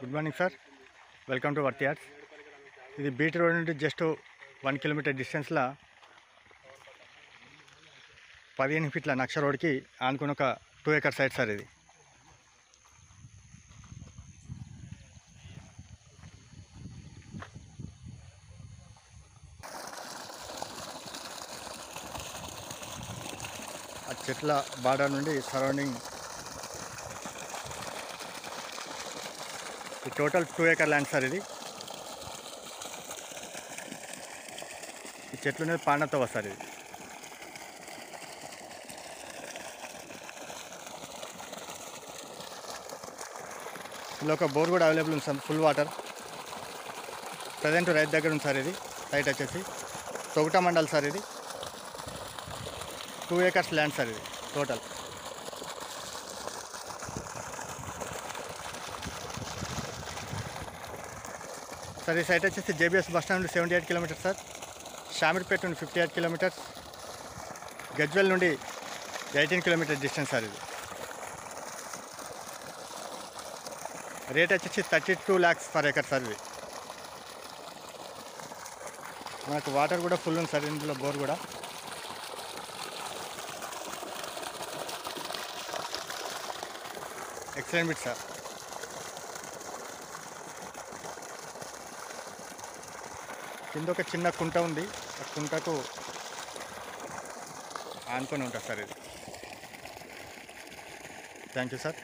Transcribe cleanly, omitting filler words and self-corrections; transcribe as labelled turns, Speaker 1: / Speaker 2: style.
Speaker 1: Good morning sir, welcome to worth yards. ఇది BT road నుండి just 1 kilometre డిస్టెన్స్లో 15 ఫీట్ల నక్ష రోడ్కి ఆనుకుని ఒక 2 ఎకర్ సైట్ సార్. ఇది ఆ చెట్ల బార్డర్ నుండి surrounding total 2 acre land sir. ఇది ఈ చెట్లు అనేది పాండతో వస్తారు. ఇది ఇందులో ఒక బోర్ కూడా అవైలబుల్ ఉంది సార్, ఫుల్ వాటర్. ప్రజెంట్ రైతు దగ్గర ఉంది సార్. ఇది సైట్ వచ్చేసి తొగుట మండల్ సార్. ఇది 2 ఎకర్స్ ల్యాండ్ సార్. ఇది టోటల్ సార్. ఈ సైట్ వచ్చేసి జేబీఎస్ బస్ స్టాండ్ నుండి 78 కిలోమీటర్స్ సార్. షామీర్పేట నుండి 58 కిలోమీటర్స్. గజ్వెల్ నుండి 18 కిలోమీటర్ డిస్టెన్స్ సార్. ఇది రేట్ వచ్చేసి 32 lakhs పర్ ఎకర్ సార్. ఇది మనకు వాటర్ కూడా ఫుల్ ఉంది సార్. ఇందులో బోర్ కూడా. Excellent bit sir. కింద ఒక చిన్న కుంట ఉంది, ఆ కుంటకు ఆనుకొని ఉంటుంది సార్. ఇది థ్యాంక్ యూ సార్.